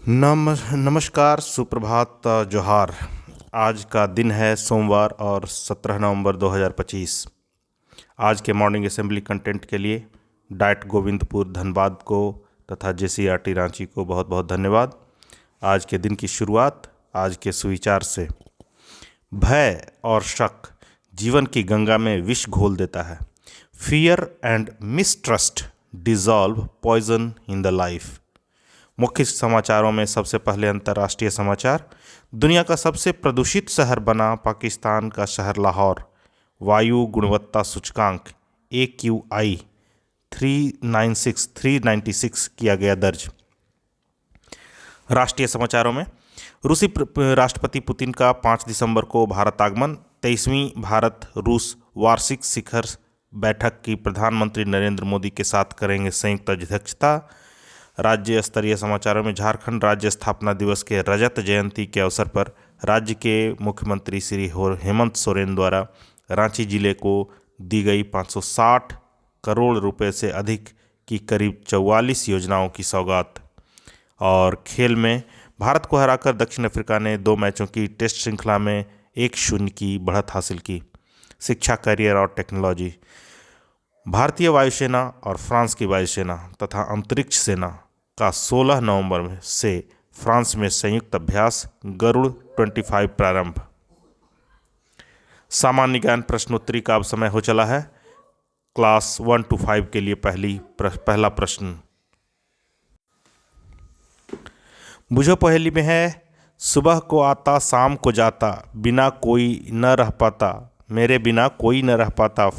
नमस्कार, सुप्रभात, जोहार। आज का दिन है सोमवार और 17 नवंबर 2025। आज के मॉर्निंग असेंबली कंटेंट के लिए डाइट गोविंदपुर धनबाद को तथा जेसीईआरटी रांची को बहुत बहुत धन्यवाद। आज के दिन की शुरुआत आज के सुविचार से। भय और शक जीवन की गंगा में विष घोल देता है। Fear and mistrust dissolve poison in the life. मुख्य समाचारों में सबसे पहले अंतर्राष्ट्रीय समाचार। दुनिया का सबसे प्रदूषित शहर बना पाकिस्तान का शहर लाहौर। वायु गुणवत्ता सूचकांक AQI 396 किया गया दर्ज। राष्ट्रीय समाचारों में रूसी राष्ट्रपति पुतिन का 5 दिसंबर को भारत आगमन। 23वीं भारत रूस वार्षिक शिखर बैठक की प्रधानमंत्री नरेंद्र मोदी के साथ करेंगे संयुक्त अध्यक्षता। राज्य स्तरीय समाचारों में झारखंड राज्य स्थापना दिवस के रजत जयंती के अवसर पर राज्य के मुख्यमंत्री श्री हेमंत सोरेन द्वारा रांची जिले को दी गई 560 करोड़ रुपए से अधिक की करीब 44 योजनाओं की सौगात। और खेल में भारत को हराकर दक्षिण अफ्रीका ने 2 मैचों की टेस्ट श्रृंखला में 1-0 की बढ़त हासिल की। शिक्षा, करियर और टेक्नोलॉजी। भारतीय वायुसेना और फ्रांस की वायुसेना तथा अंतरिक्ष सेना का 16 नवंबर से फ्रांस में संयुक्त अभ्यास गरुड़ 25 प्रारंभ। सामान्य ज्ञान प्रश्नोत्तरी का अब समय हो चला है। क्लास 1 to 5 के लिए पहला प्रश्न। बुझो पहेली में है, सुबह को आता शाम को जाता, बिना कोई न रह पाता, मेरे बिना कोई न रह पाता,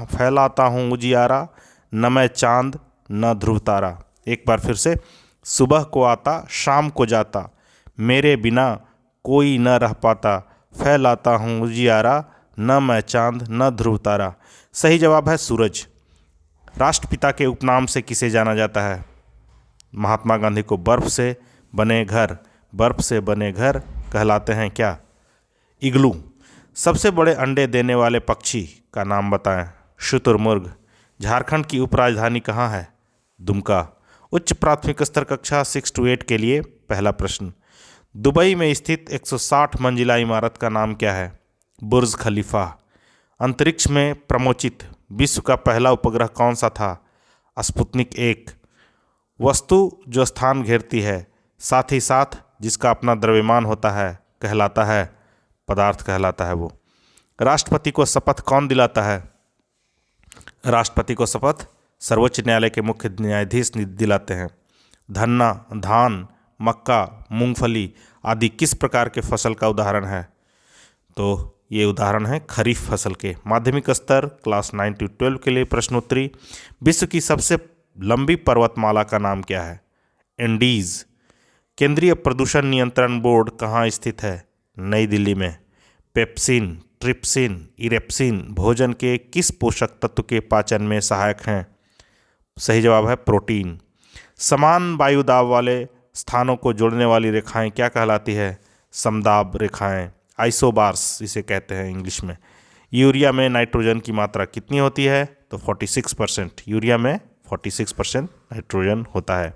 फैलाता हूँ उजियारा, न मैं चांद न ध्रुव तारा। एक बार फिर से, सुबह को आता शाम को जाता, मेरे बिना कोई न रह पाता, फैलाता हूँ उजियारा, न मैं चांद न ध्रुव तारा। सही जवाब है सूरज। राष्ट्रपिता के उपनाम से किसे जाना जाता है? महात्मा गांधी को बर्फ से बने घर कहलाते हैं क्या? इग्लू। सबसे बड़े अंडे देने वाले पक्षी का नाम बताएं। शुतुरमुर्ग। झारखंड की उपराजधानी कहाँ है? दुमका। उच्च प्राथमिक स्तर कक्षा 6 to 8 के लिए पहला प्रश्न। दुबई में स्थित 160 मंजिला इमारत का नाम क्या है? बुर्ज खलीफा। अंतरिक्ष में प्रमोचित विश्व का पहला उपग्रह कौन सा था? स्पुतनिक 1। वस्तु जो स्थान घेरती है साथ ही साथ जिसका अपना द्रव्यमान होता है कहलाता है पदार्थ कहलाता है वो। राष्ट्रपति को शपथ कौन दिलाता है? राष्ट्रपति को शपथ सर्वोच्च न्यायालय के मुख्य न्यायाधीश दिलाते हैं। धान, मक्का, मूंगफली आदि किस प्रकार के फसल का उदाहरण है? तो ये उदाहरण है खरीफ फसल के। माध्यमिक स्तर क्लास 9 to 12 के लिए प्रश्नोत्तरी। विश्व की सबसे लंबी पर्वतमाला का नाम क्या है? एंडीज। केंद्रीय प्रदूषण नियंत्रण बोर्ड कहाँ स्थित है? नई दिल्ली में। पेप्सिन, ट्रिप्सिन, इरेप्सिन भोजन के किस पोषक तत्व के पाचन में सहायक हैं? सही जवाब है प्रोटीन। समान वायु दाब वाले स्थानों को जोड़ने वाली रेखाएं क्या कहलाती है? समदाब रेखाएं, आइसोबार्स इसे कहते हैं इंग्लिश में। यूरिया में नाइट्रोजन की मात्रा कितनी होती है? तो 46%। यूरिया में 46% नाइट्रोजन होता है।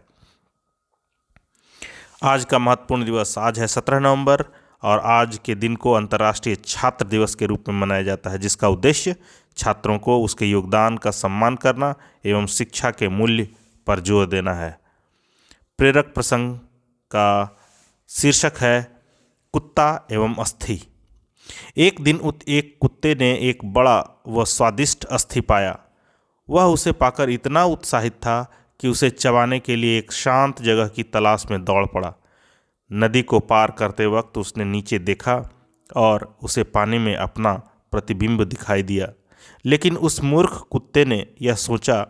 आज का महत्वपूर्ण दिवस। आज है 17 नवंबर और आज के दिन को अंतर्राष्ट्रीय छात्र दिवस के रूप में मनाया जाता है, जिसका उद्देश्य छात्रों को उसके योगदान का सम्मान करना एवं शिक्षा के मूल्य पर जोर देना है। प्रेरक प्रसंग का शीर्षक है कुत्ता एवं अस्थि। एक दिन एक कुत्ते ने एक बड़ा व स्वादिष्ट अस्थि पाया। वह उसे पाकर इतना उत्साहित था कि उसे चबाने के लिए एक शांत जगह की तलाश में दौड़ पड़ा। नदी को पार करते वक्त उसने नीचे देखा और उसे पानी में अपना प्रतिबिंब दिखाई दिया। लेकिन उस मूर्ख कुत्ते ने यह सोचा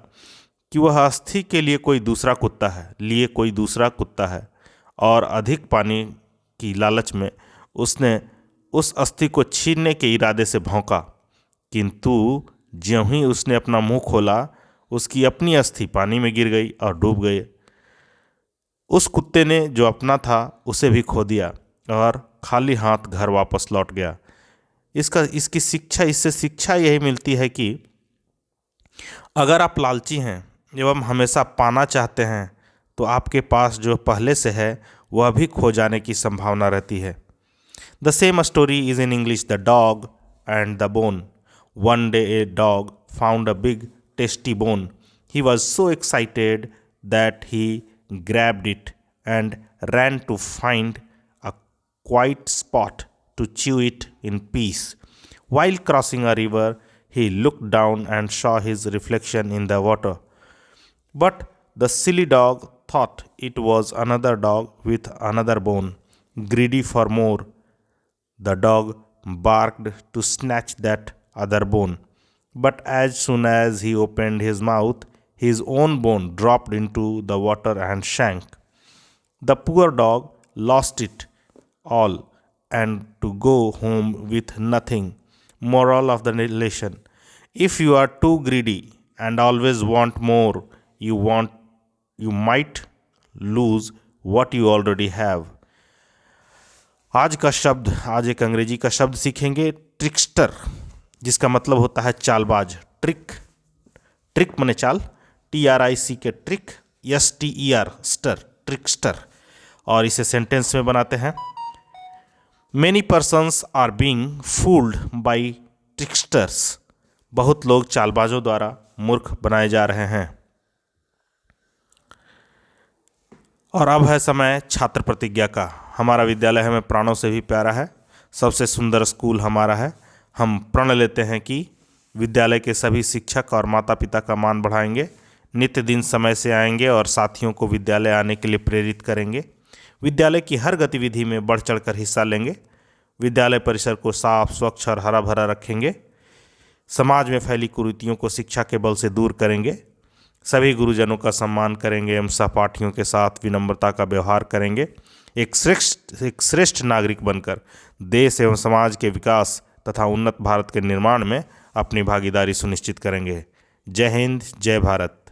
कि वह अस्थि के लिए कोई दूसरा कुत्ता है और अधिक पानी की लालच में उसने उस अस्थि को छीनने के इरादे से भौंका। किंतु ज्यों ही उसने अपना मुंह खोला, उसकी अपनी अस्थि पानी में गिर गई और डूब गई। उस कुत्ते ने जो अपना था उसे भी खो दिया और खाली हाथ घर वापस लौट गया। इससे शिक्षा यही मिलती है कि अगर आप लालची हैं एवं हमेशा पाना चाहते हैं तो आपके पास जो पहले से है वह भी खो जाने की संभावना रहती है। The same story is in English, the dog and the bone. One day a dog found a big tasty bone. He was so excited that he grabbed it and ran to find a quiet spot to chew it in peace. While crossing a river, he looked down and saw his reflection in the water. But the silly dog thought it was another dog with another bone, greedy for more. The dog barked to snatch that other bone. But as soon as he opened his mouth, his own bone dropped into the water and sank. The poor dog lost it all and to go home with nothing. Moral of the lesson: if you are too greedy and always want more, you might lose what you already have. आज एक अंग्रेजी का शब्द सीखेंगे, ट्रिकस्टर, जिसका मतलब होता है चालबाज। ट्रिक माने चाल, TRIC के ट्रिक, STER स्टर, ट्रिकस्टर। और इसे सेंटेंस में बनाते हैं, many persons are being fooled by tricksters. बहुत लोग चालबाजों द्वारा मूर्ख बनाए जा रहे हैं। और अब है समय छात्र प्रतिज्ञा का। हमारा विद्यालय हमें प्राणों से भी प्यारा है, सबसे सुंदर स्कूल हमारा है। हम प्रण लेते हैं कि विद्यालय के सभी शिक्षक और माता पिता का मान बढ़ाएंगे, नित्य दिन समय से आएंगे और साथियों को विद्यालय आने के लिए प्रेरित करेंगे। विद्यालय की हर गतिविधि में बढ़ चढ़कर हिस्सा लेंगे। विद्यालय परिसर को साफ, स्वच्छ और हरा भरा रखेंगे। समाज में फैली कुरीतियों को शिक्षा के बल से दूर करेंगे। सभी गुरुजनों का सम्मान करेंगे एवं सहपाठियों के साथ विनम्रता का व्यवहार करेंगे। एक श्रेष्ठ नागरिक बनकर देश एवं समाज के विकास तथा उन्नत भारत के निर्माण में अपनी भागीदारी सुनिश्चित करेंगे। जय हिंद, जय भारत।